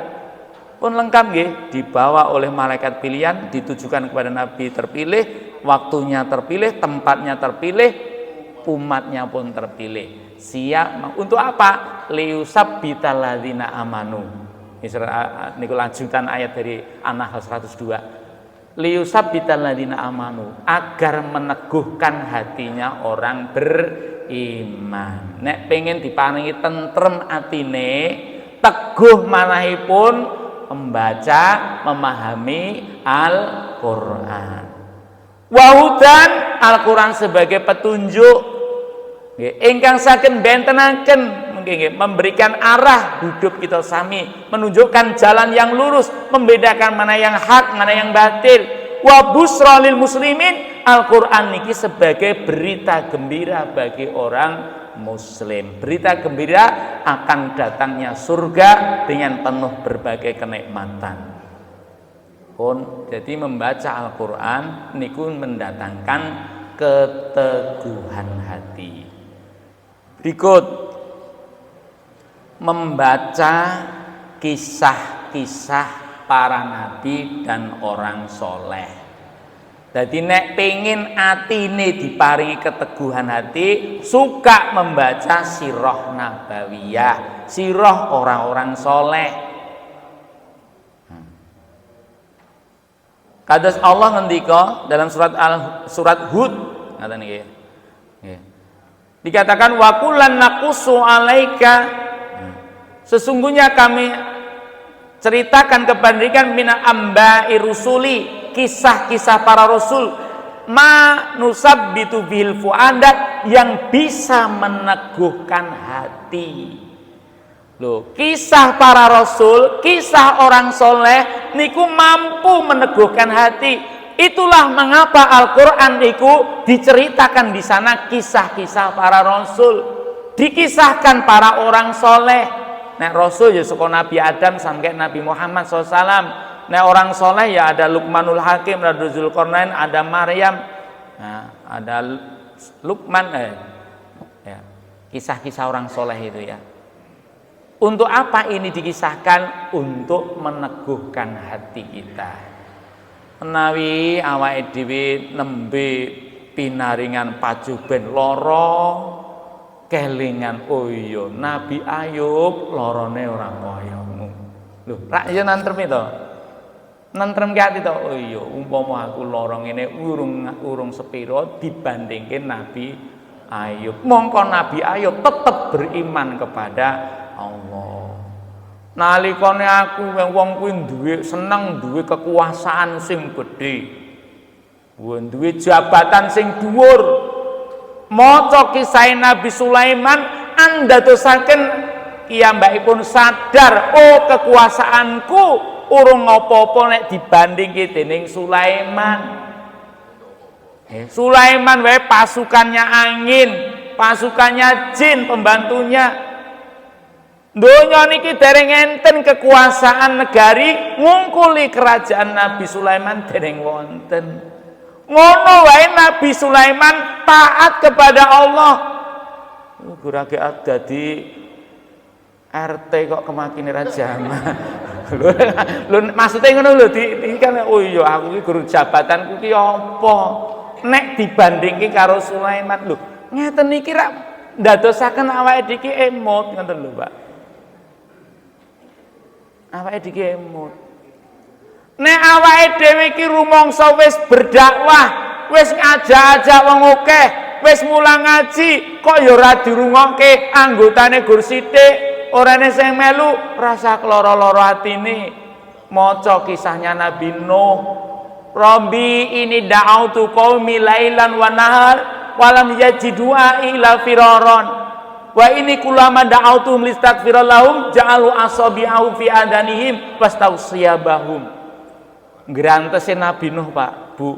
Pun lengkap nggih, dibawa oleh malaikat pilihan, ditujukan kepada nabi terpilih, waktunya terpilih, tempatnya terpilih, umatnya pun terpilih. Siap untuk apa? Liusabbital ladzina amanu. Niku lanjutan ayat dari An-Nahl 102. Liusabbital ladzina amanu, agar meneguhkan hatinya orang beriman. Nek pengen diparingi tentrem atine, teguh manahipun membaca, memahami Al-Qur'an. Wahudan, Al-Qur'an sebagai petunjuk ingkang saged bentenaken memberikan arah hidup kita sami, menunjukkan jalan yang lurus, membedakan mana yang hak, mana yang batil. Wa busra lil muslimin, Al-Qur'an niki sebagai berita gembira bagi orang muslim. Berita gembira akan datangnya surga dengan penuh berbagai kenikmatan. Pun jadi membaca Al-Qur'an niku mendatangkan keteguhan hati. Berikut membaca kisah-kisah para nabi dan orang soleh. Jadi nek pengin atine diparingi keteguhan hati, suka membaca sirah nabawiyah, sirah orang-orang soleh. Kados Allah ngendika dalam surat Hud ngaten niki. Nggih. Dikatakan wa kullan naqussu alaika, sesungguhnya kami ceritakan kepada mina amba'i rusuli, kisah-kisah para rasul, ma nusabbitu bil fuadat, yang bisa meneguhkan hati. Loh, kisah para rasul, kisah orang soleh niku mampu meneguhkan hati. Itulah mengapa Al-Qur'an niku diceritakan di sana kisah-kisah para rasul, dikisahkan para orang soleh. Nek rasul ya saka Nabi Adam sampai Nabi Muhammad SAW. Nek orang soleh ya ada Luqmanul Hakim, ada Dzulqarnain, ada Maryam, nah, ada Luqman, ya, kisah-kisah orang soleh itu ya. Untuk apa ini dikisahkan? Untuk meneguhkan hati kita. Menawi awake dhewe nembe pinaringan pajuben lara, kelingan oh iya Nabi Ayub larane ora kayamu. Lho, rak ya nantrem to. Nantrem ki ati to. Oh iya, umpama aku lara ngene urung sepiro dibandingke Nabi Ayub. Mongko Nabi Ayub tetap beriman kepada Allah. Nalikane aku wong kuwi seneng duwe kekuasaan sing gedhe, duwe jabatan sing dhuwur, maca kisah Nabi Sulaiman andadosaken piyambakipun sadar, oh kekuasaanku urung apa-apa nek dibandingke dening Sulaiman. Sulaiman wae pasukannya angin, pasukannya jin pembantunya. Donya niki dereng enten kekuasaan negari ngungkuli kerajaan Nabi Sulaiman dereng wonten. Ngono wae Nabi Sulaiman taat kepada Allah. Gurage dadi RT kok kemakine ra jaman. Lho maksudnya ngono lho iki kan oh iya aku iki guru jabatanku ki apa? Nek dibandingke karo Sulaiman lho, ngeten iki rak ndadosaken awake dhewe emot ngoten lho, Pak. Awake dhewe emot. Nek awake dhewe iki rumangsa wis berdakwah, wis ngajak-ajak wong akeh, wis mulang ngaji, kok ya ora dirungokke anggotane gur sithik, orane sing melu rasa keloro-loro atine. Maca kisahnya Nabi Nuh. Rabbi ini da'autu qaumi lailan wa nahar walam yajidu ila firaron wa ini kulama da'autum listaghfira lahum ja'alu asabi'ahu fi adanihim wastawsiyabahum. Ngrantesin Nabi Nuh, Pak, Bu.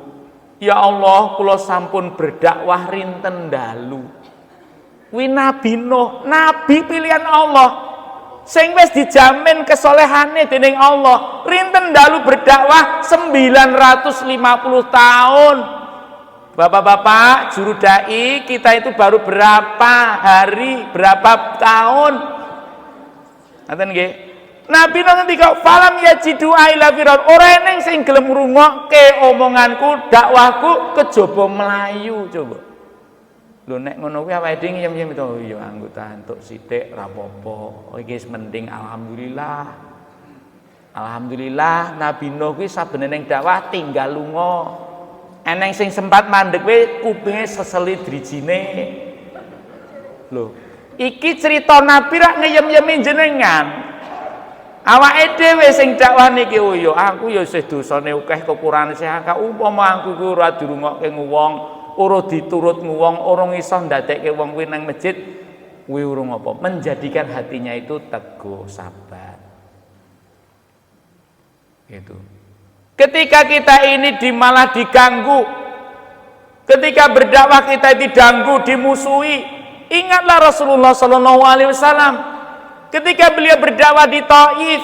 Ya Allah, kula sampun berdakwah rinten dalu. Kuwi Nabi Nuh, nabi pilihan Allah. Sing wis dijamin kesolehane dening Allah. Rinten dalu berdakwah 950 tahun. Bapak-bapak, juru dai kita itu baru berapa hari, berapa tahun? Ngaten nggih. Nabi Nuh ngendika falam yajidu ila firar. Ora eneng sing gelem ngrungokke omonganku, dakwahku kejaba melayu coba. Lho nek ngono kuwi awake dhewe nyem-nyem to ya anggota entuk sithik ra apa-apa. Iki wis mending alhamdulillah. Alhamdulillah Nabi Nuh kuwi sabene ning dakwah tinggal lunga. Eneng sing sempat mandek kuwi kupinge seseli drijine. Lho, iki cerita Nabi rak ngeyem-yemi jenengan. Awake dhewe sing dakwah niki oh ya aku ya isih dosane akeh kekurane sih akeh umpama aku kuwi ora dirungokke wong. Ora diturut wong, ora iso ndadekke wong kuwi nang masjid, kuwi urung apa? Menjadikan hatinya itu teguh, sabar. Gitu. Ketika kita ini malah diganggu, ketika berdakwah kita diganggu, dimusuhi, ingatlah Rasulullah sallallahu alaihi wasallam ketika beliau berdakwah di Thaif.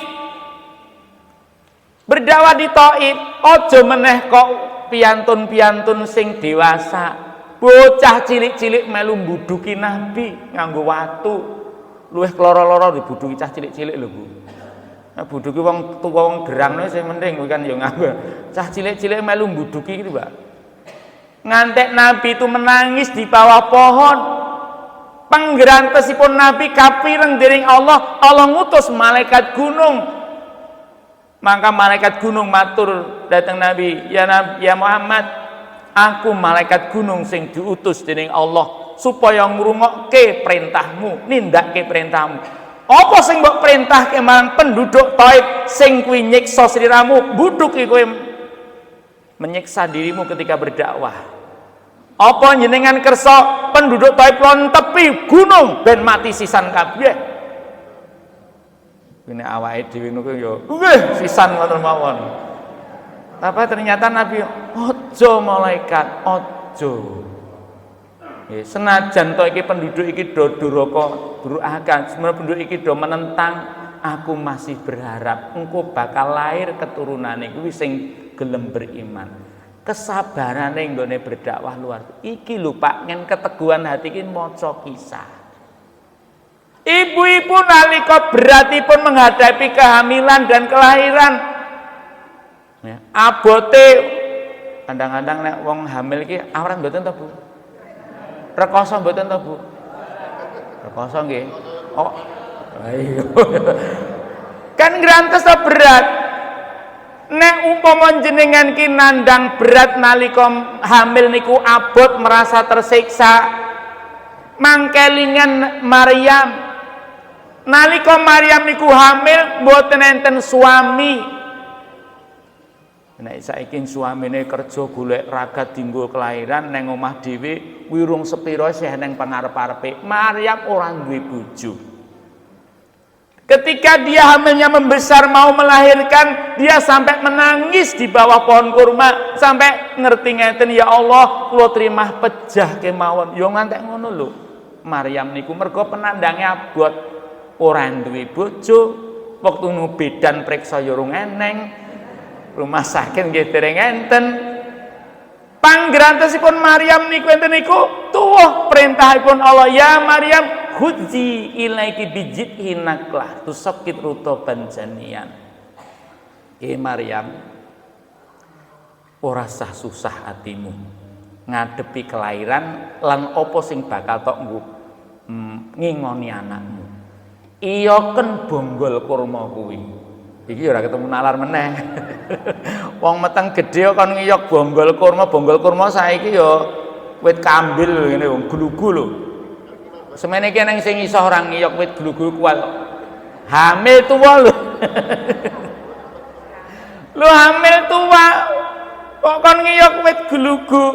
Berdakwah di Thaif, aja meneh kok piantun-piantun sing dewasa, bocah cilik-cilik melu mbuduki Nabi nganggo watu. Luwih kloro-loro dibuduki cah cilik-cilik lho, Bu. Nah, buduki wong tuwa wong gerang sing mending kan ya nganggo. Cah cilik-cilik melu mbuduki gitu, Pak. Ngantek Nabi itu menangis di bawah pohon. Penggerantesipun Nabi kapireng dening Allah, Allah ngutus malaikat gunung. Maka malaikat gunung matur datang Nabi, ya Muhammad, aku malaikat gunung sing diutus dening Allah supaya ngrungokke perintahmu, nindakke perintahmu. Apa sing mbok perintahke marang penduduk Thaif sing kuwi nyiksa sliramu, buduki kowe menyiksa dirimu ketika berdakwah. Apa jenengan kersa penduduk Thaif lon tepi gunung ben mati sisan kabeh? Ini awake dhewe niku ya nggih sisan ngoten mawon. Tapi ternyata Nabi ojo malaikat ojo. Senajan to iki penduduk iki do duraka duraka, sebenarnya penduduk iki do menentang, aku masih berharap engko bakal lahir keturunane kuwi sing gelem beriman. Kesabarane nggone berdakwah luar. Iki lho Pak, ngen keteguhan hati iki maca kisah. Ibu-ibu nalika beratipun menghadapi kehamilan dan kelahiran, ya, abote kadang-kadang nek wong hamil iki awrat mboten to, Bu? Rekoso mboten to, Bu? Rekoso nggih. Oh. Ayo. Kan grantes to berat. Nek umpama jenengan ki nandang berat nalika hamil niku abot merasa tersiksa, mangkelingan Maryam. Nalika Maryam niku hamil mboten enten suami. Nek saiki suamine kerja golek ragat dinggo kelahiran neng omah dhewe wirung sepiro isih neng pangarep-arepe. Maryam ora duwe bojo. Ketika dia hamilnya membesar mau melahirkan, dia sampai menangis di bawah pohon kurma sampai ngerti ngeten, ya Allah, kula terima pejah kemawon. Yo ngantek ngono lho. Maryam niku mergo penandange abot. Ora duwe bojo, wektu nu bedan priksa ya urung eneng, rumah sakit nggih dereng enten. Panggrantosipun Maryam niku enten niku tuwuh perintahipun Allah, ya Maryam khudzi ilaiki bijit hinaklah tusakit rutoban janian. Maryam, ora sah susah hatimu ngadepi kelahiran lan apa sing bakal tok ngingoni anakmu. Iya ken bonggol kurma kuwi. Iki ora ketemu nalar meneh. Wong meteng gedhe kon ngiyok bonggol kurma saiki ya wit kambil ngene wong glugu lho. Semene iki nang sing iso ora ngiyok wit glugu kuwi. Hamil tuwa lho. Lu hamil tua kok kon ngiyok wit glugu.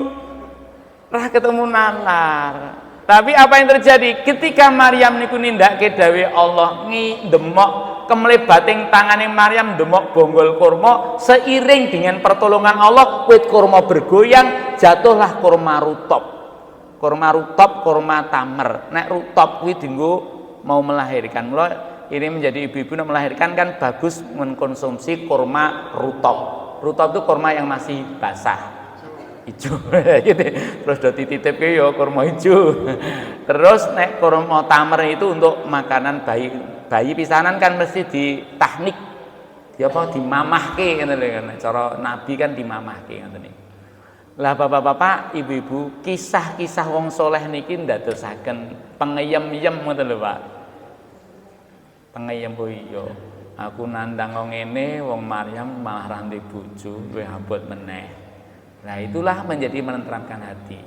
Ora ketemu nalar. Tapi apa yang terjadi ketika Maryam niku nindakke dawuh Allah ndemok kemlebating tangane Maryam ndemok bonggol kurma, seiring dengan pertolongan Allah wit kurma bergoyang, jatuhlah kurma rutop. Kurma rutop, kurma tamer. Nek rutop kuwi dienggo mau melahirkan. Mula ini menjadi ibu-ibu yang melahirkan kan bagus mengkonsumsi kurma rutop. Rutop itu kurma yang masih basah. Ijo gitu. Terus do dititipke ya kurma ijo. Terus nek kurma tamer itu untuk makanan bayi. Bayi pisanan kan mesti ditahnik. Ya apa dimamahke ngoten lho kan. Cara nabi kan dimamahke ngoten niku. Lah bapak-bapak, ibu-ibu, kisah-kisah wong soleh niki ndadosaken pengeyem-yem ngoten lho, Pak. Pengeyem oh iya. Aku nandang wong ngene, wong Maryam malah ranti bojo, luwih abot meneh. Nah itulah menjadi menenteramkan hati.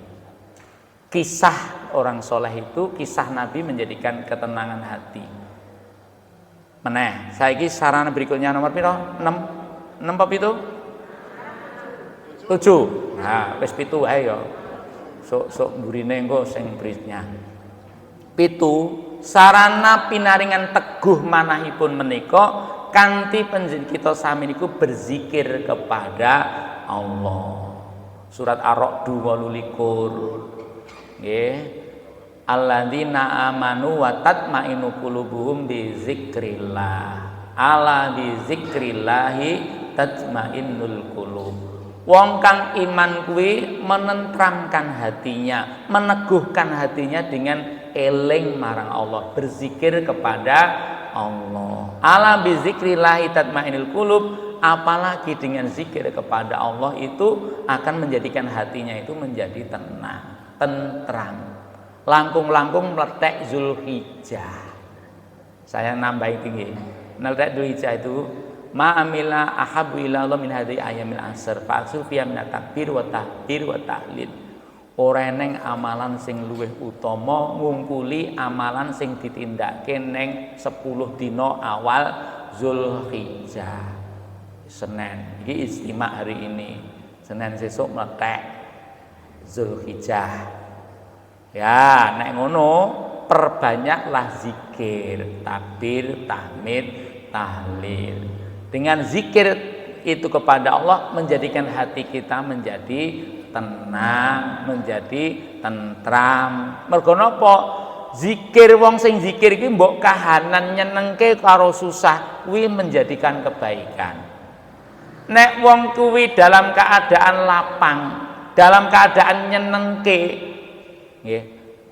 Kisah orang soleh itu, kisah Nabi menjadikan ketenangan hati. Meneh, saiki sarana berikutnya nomor piro? 6 apa itu? 7. Nah, wis 7 ae ya. Sok mburine engko sing berikutnya. 7, sarana pinaringan teguh manahipun menika kanthi panjenengan kita sami niku berzikir kepada Allah. Surat Ar-Ra'd 28. Nggih. Alladzina amanu wa tatmainu qulubuhum bi dzikrillah. Ala bi dzikrillahi tatmainnul qulub. Wong kang iman kuwi menentramkan hatinya, meneguhkan hatinya dengan eling marang Allah, berzikir kepada Allah. Ala bi dzikrillahi tatmainnul qulub. Apalagi dengan zikir kepada Allah itu akan menjadikan hatinya itu menjadi tenang, tentram. Langkung-langkung meletek Zulhijjah. Saya nambahin tinggi. Meletek Zulhijjah itu ma'amila ahabu ila Allah min hadhihi ayyamil asr fa'sul fiya min takbir wa tahbir wa tahlil. Ora eneng amalan sing luwih utama ngungkuli amalan sing ditindakake ning 10 dina awal Zulhijjah. Senin, ini istimewa hari ini. Senin sesuk meletek Zulhijjah. Ya, nek ngono perbanyaklah zikir, takbir, tahmid, tahlil. Dengan zikir itu kepada Allah menjadikan hati kita menjadi tenang, menjadi tentram. Mergo napa? Zikir wong sing zikir iki mbok kahanan nyenengke karo susah kuwi menjadikan kebaikan. Nek wong kuwi dalam keadaan lapang, dalam keadaan nyenengke, nggih.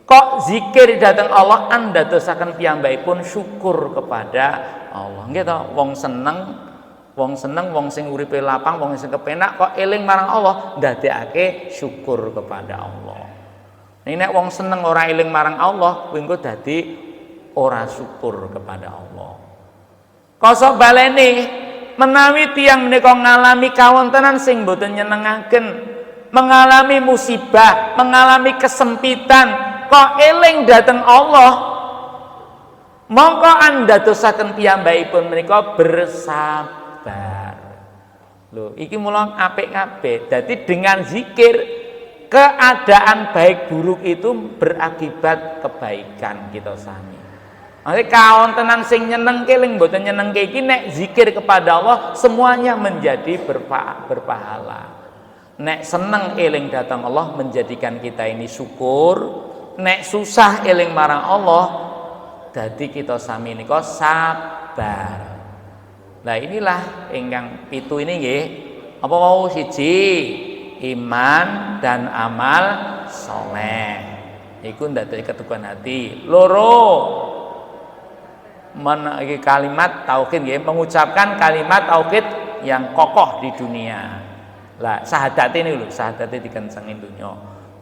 Kok zikir dhateng Allah andadosaken piyambakipun syukur kepada Allah. Nggih to, wong seneng, wong sing uripe lapang, wong sing kepenak kok eling marang Allah, ndadekake syukur kepada Allah. Nek wong seneng ora eling marang Allah, kuwi engko dadi ora syukur kepada Allah. Kosok baleni menawi tiyang menika ngalami kawontenan sing boten nyenengaken, mengalami musibah, mengalami kesempitan, kok eling dhateng Allah, mongko andadosaken piyambakipun menika bersabar. Lho, iki mulang apik kabeh. Dadi dengan zikir keadaan baik buruk itu berakibat kebaikan kita sami. Nanti kawontenan sing nyenengke ling mboten nyenengke iki nek zikir kepada Allah semuanya menjadi berpahala. Nek seneng eling datang Allah menjadikan kita ini syukur, nek susah eling marang Allah dadi kita sami nika sabar. Nah inilah ingkang pitu ini nggih. Apa mau siji iman dan amal soleh. Iku ndadekake keteguhan hati. Loro, kalimat tauhid nggih, mengucapkan kalimat tauhid yang kokoh di dunia. Lah syahadat ini lho, syahadat dikencengin dunia.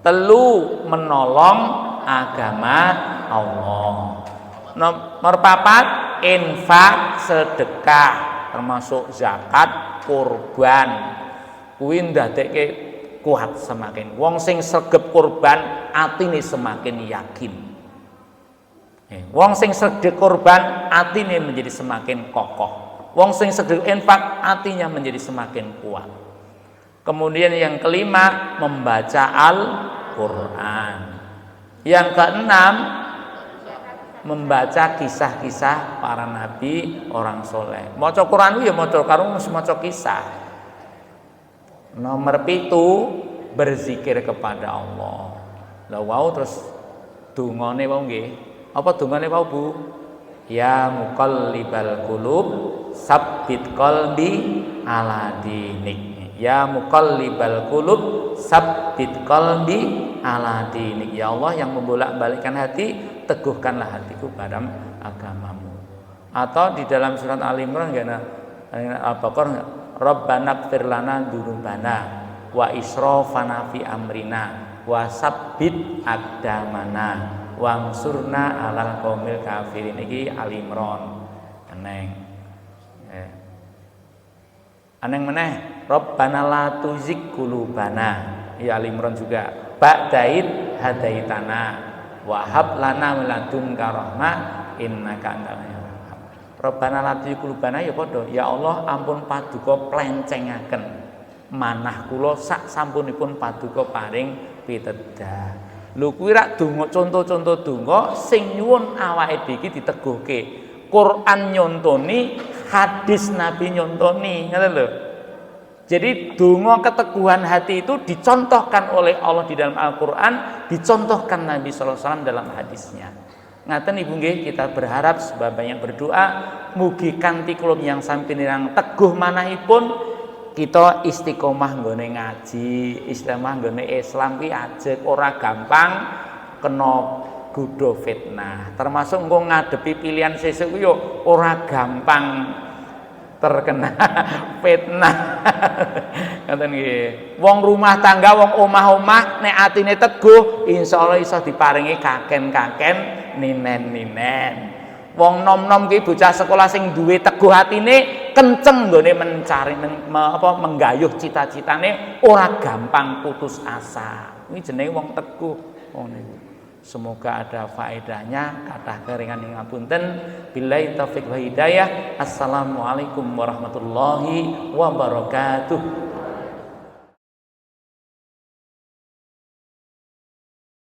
Telu, menolong agama Allah. Nomor 4, infak, sedekah, termasuk zakat, kurban. Kuwi ndadekke kuat semakin. Wong sing sregep kurban atine semakin yakin. Wong sing sregep kurban atine menjadi semakin kokoh. Wong sing sregep infak atinya menjadi semakin kuat. Kemudian yang kelima, membaca Al-Qur'an. Yang keenam, membaca kisah-kisah para nabi, orang soleh. Maca Quran ya maca karo maca kisah. Nomor 7, berzikir kepada Allah. Lah wau terus dungane wau nggih. Apa dungane wau, Bu? Ya muqallibal qulub, sabbit qalbi ala dinik. Ya muqallibal qulub, sabbit qalbi ala dinik. Ya Allah yang membolak-balikkan hati, teguhkanlah hatiku pada agamamu. Atau di dalam surat Al-Imran Al-Baqarah, Rabbana ighfir lana dzunubana wa israfana fi amrina wa sabbit aqdamana wangsurna 'alal qaumil kafirin. Iki Al-Imran. Aneng meneh, Rabbana la tuzigh qulubana. Ya Al-Imran juga. Ba'daid hadaitana wa hab lana min ladunka rahmah innaka antal wahhab. Rabbana la tuzigh qulubana ya padha, ya Allah ampun paduka plencengaken manah kula sak sampunipun paduka paring pitedah. Lho kuwi rak donga, contoh-contoh donga sing nyuwun awake dhewe iki diteguhke. Quran nyontoni, hadis Nabi nyontoni, ngoten lho. Jadi donga keteguhan hati itu dicontohkan oleh Allah di dalam Al-Qur'an, dicontohkan Nabi sallallahu alaihi wasallam dalam hadisnya. Ngaten Ibu nggih, kita berharap sebanyak berdoa mugi kanthi kula yang sampinirang teguh manahipun kita istiqomah nggone ngaji, istiqomah nggone Islam ki ajeg ora gampang kena godha fitnah. Termasuk engko ngadepi pilihan sesuk yo ora gampang terkena fitnah. Ngoten nggih. Wong rumah tangga, wong omah-omah nek atine teguh, insyaallah iso diparingi kaken-kaken, ninen-ninen. Wong nom-nom ki bocah sekolah sing duwe teguh atine, kenceng nggone mencari menggayuh cita-citane, ora gampang putus asa. Ini jenenge wong teguh. Oh niku. Semoga ada faedahnya. Kathah keringan ing ngapunten. Billahi taufik wa hidayah. Assalamualaikum warahmatullahi wabarakatuh.